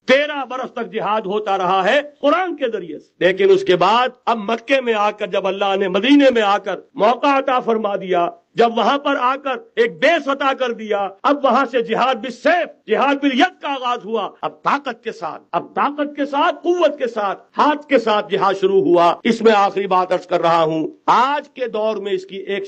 13 برس تک جہاد ہوتا رہا ہے قرآن کے ذریعے سے، لیکن اس کے بعد اب مکے میں آ کر جب اللہ نے مدینے میں آ کر موقع عطا فرما دیا، جب وہاں پر آ کر ایک بیس عطا کر دیا، اب وہاں سے جہاد بالسیف، جہاد بالید کا آغاز ہوا۔ اب طاقت کے ساتھ، قوت کے ساتھ، ہاتھ کے ساتھ جہاد شروع ہوا۔ اس میں آخری بات عرض کر رہا ہوں، آج کے دور میں اس کی ایک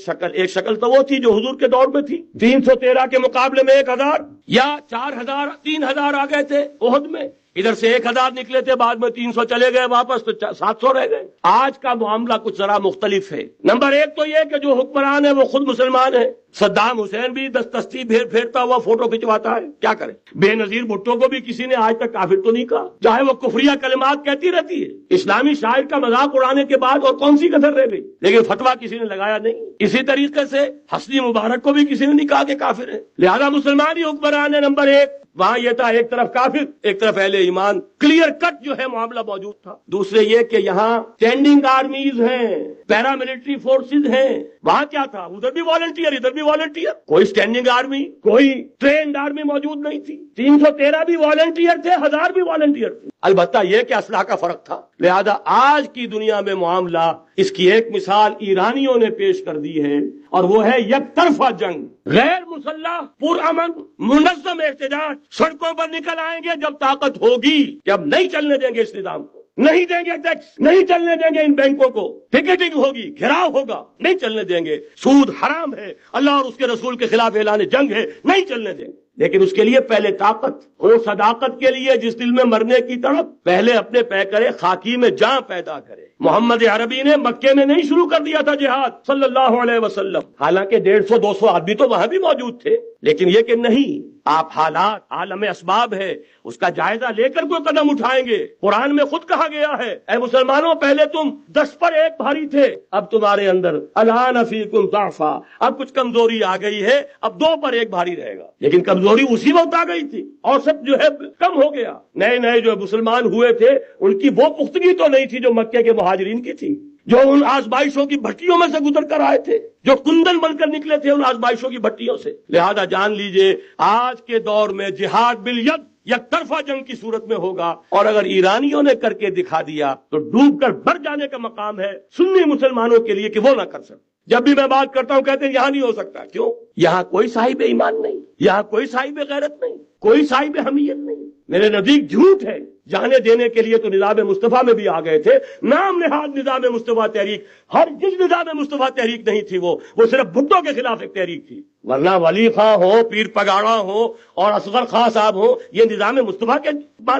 شکل تو وہ تھی جو حضور کے دور میں تھی، 313 کے مقابلے میں 1000 یا 4000 3000 آ گئے تھے احد میں، ادھر سے 1000 نکلے تھے، بعد میں 300 چلے گئے واپس تو 700 رہ گئے۔ آج کا معاملہ کچھ ذرا مختلف ہے۔ نمبر 1 تو یہ کہ جو حکمران ہے وہ خود مسلمان ہے۔ صدام حسین بھی دستی پھیرتا ہوا فوٹو کھنچواتا ہے، کیا کرے؟ بے نظیر بھٹو کو بھی کسی نے آج تک کافر تو نہیں کہا، چاہے وہ کفریہ کلمات کہتی رہتی ہے۔ اسلامی شاعر کا مذاق اڑانے کے بعد اور کون سی کسر رہ گئی؟ لیکن فتویٰ کسی نے لگایا نہیں۔ اسی طریقے سے حسنی مبارک کو بھی کسی نے نہیں کہا کہ کافر ہے، لہذا مسلمان ہی حکمران ہے۔ نمبر 1 وہاں یہ تھا، ایک طرف کافر ایک طرف اہل ایمان، کلیئر کٹ جو ہے معاملہ موجود تھا۔ دوسرے یہ کہ یہاں اسٹینڈنگ آرمیز ہیں، پیراملٹری فورسز ہیں، وہاں کیا تھا؟ ادھر بھی والنٹیئر ادھر بھی والنٹیئر، کوئی اسٹینڈنگ آرمی کوئی ٹرینڈ آرمی موجود نہیں تھی۔ 313 بھی والنٹیئر تھے، 1000 بھی والنٹیئر تھے، البتہ یہ کہ اسلحہ کا فرق تھا۔ لہذا آج کی دنیا میں معاملہ، اس کی ایک مثال ایرانیوں نے پیش کر دی ہے، اور وہ ہے یک طرفہ جنگ، غیر مسلح پرامن منظم احتجاج۔ سڑکوں پر نکل آئیں گے جب طاقت ہوگی کہ اب نہیں چلنے دیں گے اس نظام کو، نہیں دیں گے ٹیکس، نہیں چلنے دیں گے ان بینکوں کو، ٹکٹنگ ہوگی، گھراؤ ہوگا، نہیں چلنے دیں گے، سود حرام ہے، اللہ اور اس کے رسول کے خلاف اعلان جنگ ہے، نہیں چلنے دیں گے۔ لیکن اس کے لیے پہلے طاقت ہو، صداقت کے لیے جس دل میں مرنے کی طرف، پہلے اپنے پیکرے خاکی میں جاں پیدا کرے۔ محمد عربی نے مکے میں نہیں شروع کر دیا تھا جہاد صلی اللہ علیہ وسلم، حالانکہ 150-200 آدمی تو وہاں بھی موجود تھے، لیکن یہ کہ نہیں، آپ حالات عالم اسباب ہے، اس کا جائزہ لے کر کوئی قدم اٹھائیں گے۔ قرآن میں خود کہا گیا ہے، اے مسلمانوں پہلے تم 10 پر 1 بھاری تھے، اب تمہارے اندر الآن فیکم ضعفا، اب کچھ کمزوری آ گئی ہے، اب 2 پر 1 بھاری رہے گا۔ لیکن کمزوری اسی وقت آ گئی تھی، اور سب جو ہے کم ہو گیا۔ نئے جو مسلمان ہوئے تھے ان کی وہ پختگی تو نہیں تھی جو مکے کے مہاجرین کی تھی، جو ان آزمائشوں کی بھٹیوں میں سے گزر کر آئے تھے، جو کندن بن کر نکلے تھے ان آزمائشوں کی بھٹیوں سے۔ لہذا جان لیجئے آج کے دور میں جہاد بالید یک طرفہ جنگ کی صورت میں ہوگا، اور اگر ایرانیوں نے کر کے دکھا دیا تو ڈوب کر بھر جانے کا مقام ہے سنی مسلمانوں کے لیے کہ وہ نہ کر سکتے۔ جب بھی میں بات کرتا ہوں کہتے ہیں یہاں نہیں ہو سکتا، کیوں؟ یہاں کوئی صاحب ایمان نہیں، یہاں کوئی صاحب غیرت نہیں، کوئی صاحب حمیت نہیں۔ میرے نزدیک جھوٹ ہے، جانے دینے کے لیے تو نظام مصطفیٰ میں بھی آ گئے تھے، نام نہاد نظام مصطفیٰ تحریک، ہر جس نظام مصطفیٰ تحریک نہیں تھی وہ صرف بھٹو کے خلاف ایک تحریک تھی، ورنہ ولی خاں ہو، پیر پگاڑا ہو اور اصغر خاں صاحب ہو، یہ نظام مصطفیٰ کے بات